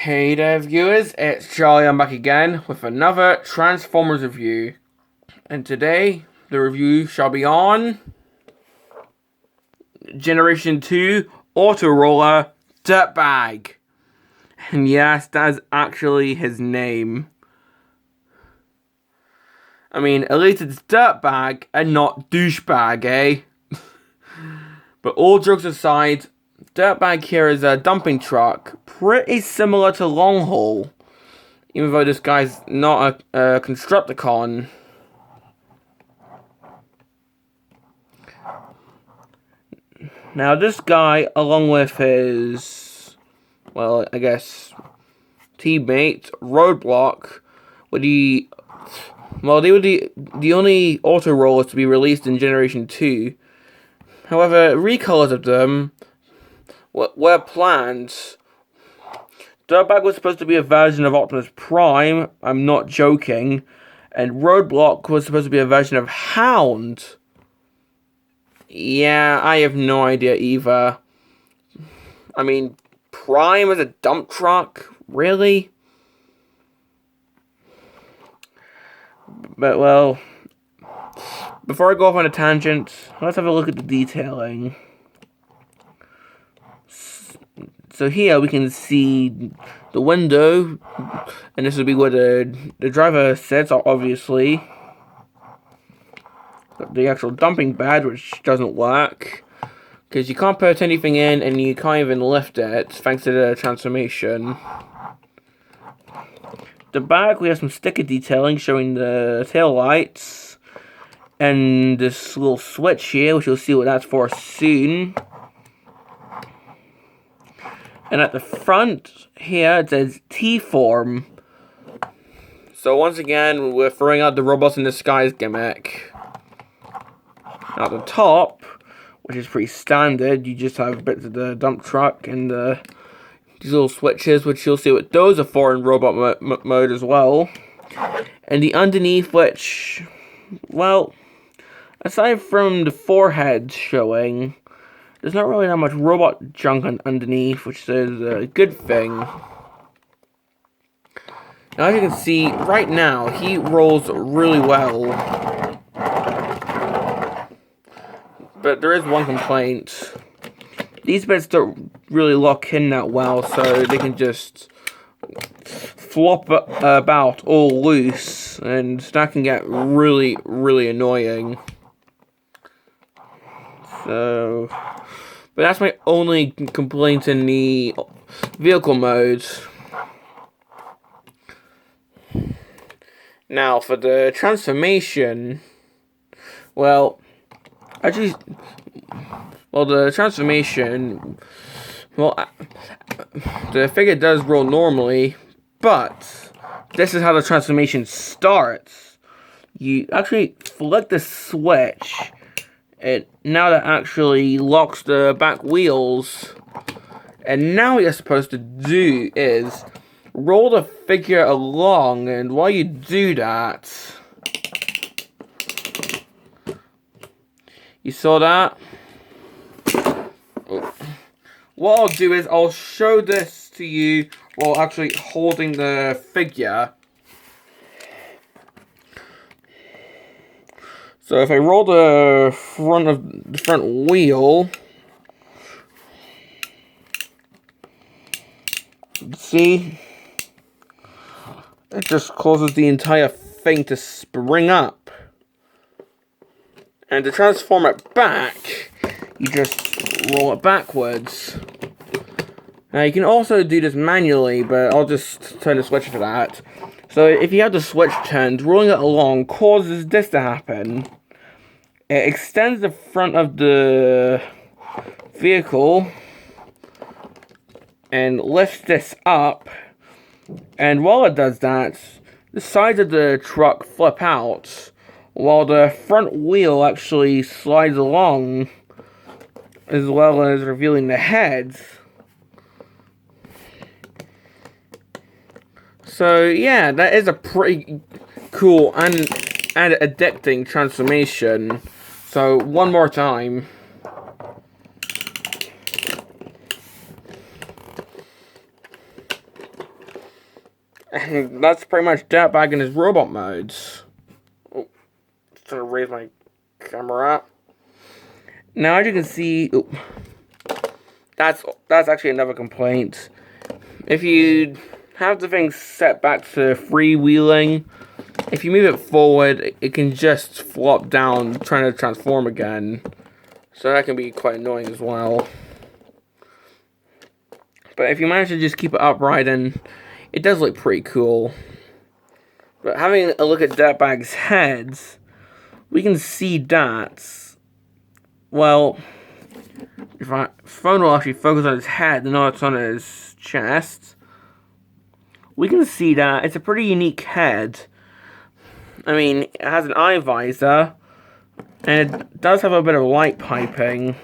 Hey there viewers, it's Charlie. I'm back again with another Transformers review. And today, the review shall be on Generation 2 Autoroller Dirtbag. And yes, that is actually his name. I mean, at least it's Dirtbag and not Douchebag, eh? But all jokes aside, Dirtbag here is a dumping truck, pretty similar to Long Haul, even though this guy's not a Constructicon. Now this guy, along with his, well, I guess, teammate, Roadblock, they were the only Autorollers to be released in Generation 2. However, recolors of them were planned. Dirtbag was supposed to be a version of Optimus Prime, I'm not joking, and Roadblock was supposed to be a version of Hound. Yeah, I have no idea either. I mean, Prime as a dump truck? Really? But, well, before I go off on a tangent, let's have a look at the detailing. So here we can see the window, and this would be where the driver sits, obviously. Got the actual dumping bed, which doesn't work, because you can't put anything in, and you can't even lift it, thanks to the transformation. The back, we have some sticker detailing showing the tail lights, and this little switch here, which you'll see what that's for soon. And at the front here, it says T-Form. So once again, we're throwing out the robots in disguise gimmick. At the top, which is pretty standard, you just have bits of the dump truck and these little switches, which you'll see what those are for in robot mode as well. And the underneath, which, well, aside from the forehead showing, there's not really that much robot junk underneath, which is a good thing. Now, as you can see, right now, he rolls really well. But there is one complaint. These bits don't really lock in that well, so they can just flop about all loose, and that can get really, really annoying. So, but that's my only complaint in the vehicle mode. Now, for the transformation, well, actually, the transformation, the figure does roll normally, but this is how the transformation starts. You actually flick the switch, and now that actually locks the back wheels. And now what you're supposed to do is roll the figure along, and while you do that, you saw that? What I'll do is I'll show this to you while actually holding the figure. So if I roll the front wheel, see, it just causes the entire thing to spring up. And to transform it back, you just roll it backwards. Now you can also do this manually, but I'll just turn the switch for that. So if you have the switch turned, rolling it along causes this to happen. It extends the front of the vehicle and lifts this up, and while it does that, the sides of the truck flip out, while the front wheel actually slides along, as well as revealing the heads. So yeah, that is a pretty cool and addicting transformation. So one more time. And that's pretty much Dirtbag in his robot modes. Oh, just trying to raise my camera up. Now, as you can see, that's actually another complaint. If you have the thing set back to freewheeling, if you move it forward, it can just flop down trying to transform again. So that can be quite annoying as well. But if you manage to just keep it upright, then it does look pretty cool. But having a look at Dirtbag's heads, we can see that, well, if my phone will actually focus on his head and not on his chest, we can see that it's a pretty unique head. I mean, it has an eye visor, and it does have a bit of light piping.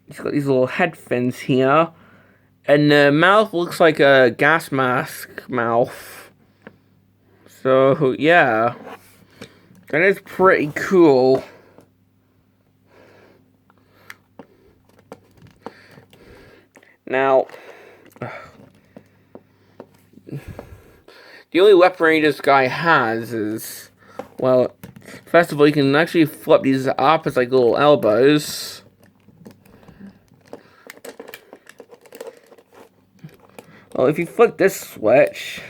It's got these little head fins here, and the mouth looks like a gas mask mouth. So, yeah, that is pretty cool. Now, the only weaponry this guy has is, well, first of all, you can actually flip these up as like little elbows. Well, if you flick this switch,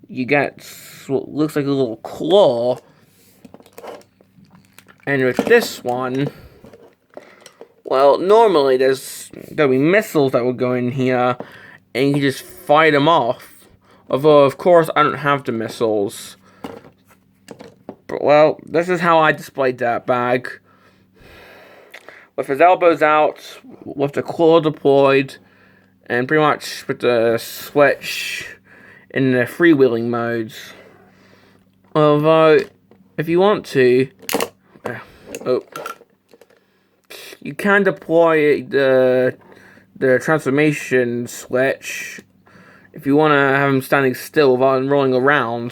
you get what looks like a little claw. And with this one, well, normally there'll be missiles that would go in here, and you can just fight them off. Although, of course, I don't have the missiles. But, well, this is how I display Dirtbag. With his elbows out, with the claw deployed, and pretty much with the switch in the freewheeling modes. Although, if you want to, you can deploy the transformation switch if you want to have him standing still without him rolling around.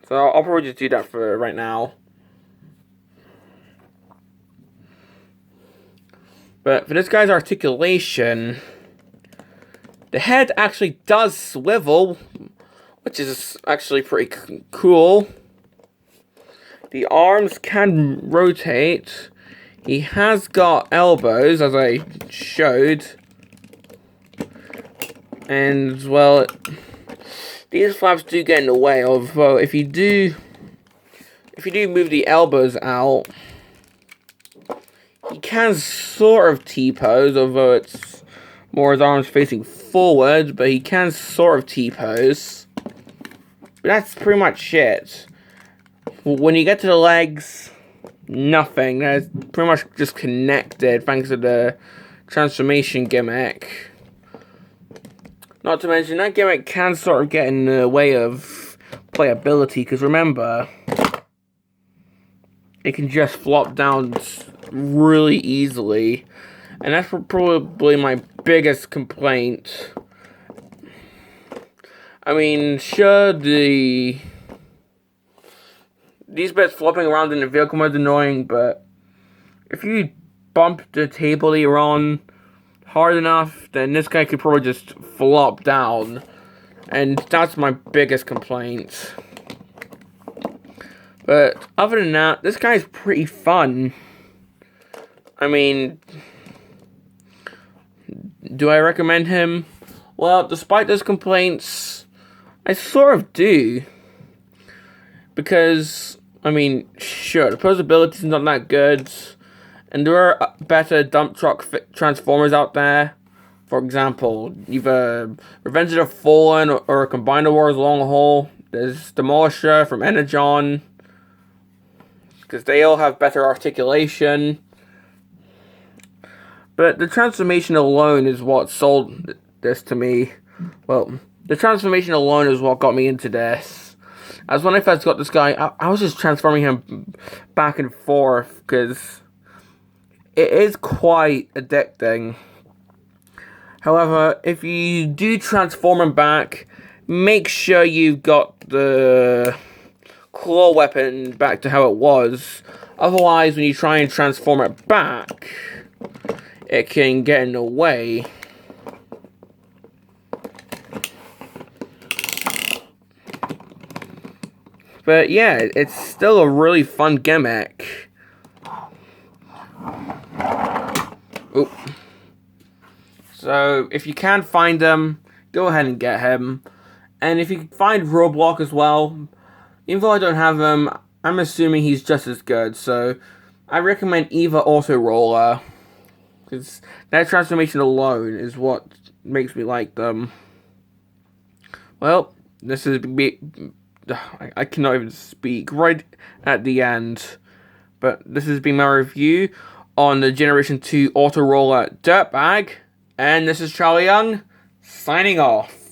So I'll probably just do that for right now. But for this guy's articulation, the head actually does swivel, which is actually pretty cool. The arms can rotate. He has got elbows, as I showed. And, well, these flaps do get in the way, although if you do move the elbows out, he can sort of T-pose, although it's more his arms facing forward, but he can sort of T-pose. But that's pretty much it. When you get to the legs, nothing. That's pretty much just connected thanks to the transformation gimmick. Not to mention, that gimmick can sort of get in the way of playability, because remember, it can just flop down really easily. And that's probably my biggest complaint. I mean, sure, these bits flopping around in the vehicle mode is annoying, but if you bump the table that you're on hard enough, then this guy could probably just flop down. And that's my biggest complaint. But other than that, this guy's pretty fun. I mean, do I recommend him? Well, despite those complaints, I sort of do. Because, I mean, sure, the posability is not that good. And there are better dump truck transformers out there. For example, either Revenge of the Fallen or Combiner Wars Long Haul. There's Demolisher from Energon. Because they all have better articulation. But the transformation alone is what sold this to me. Well, the transformation alone is what got me into this. As when I first got this guy, I was just transforming him back and forth. Because it is quite addicting. However, if you do transform him back, make sure you've got the claw weapon back to how it was. Otherwise, when you try and transform it back, it can get in the way. But yeah, it's still a really fun gimmick. Oop. So, if you can find him, go ahead and get him. And if you can find Roblox as well, even though I don't have him, I'm assuming he's just as good. So, I recommend either Autoroller, because that transformation alone is what makes me like them. Well, this is... I cannot even speak right at the end. But this has been my review on the Generation 2 Autoroller Dirtbag. And this is Charlie Young, signing off.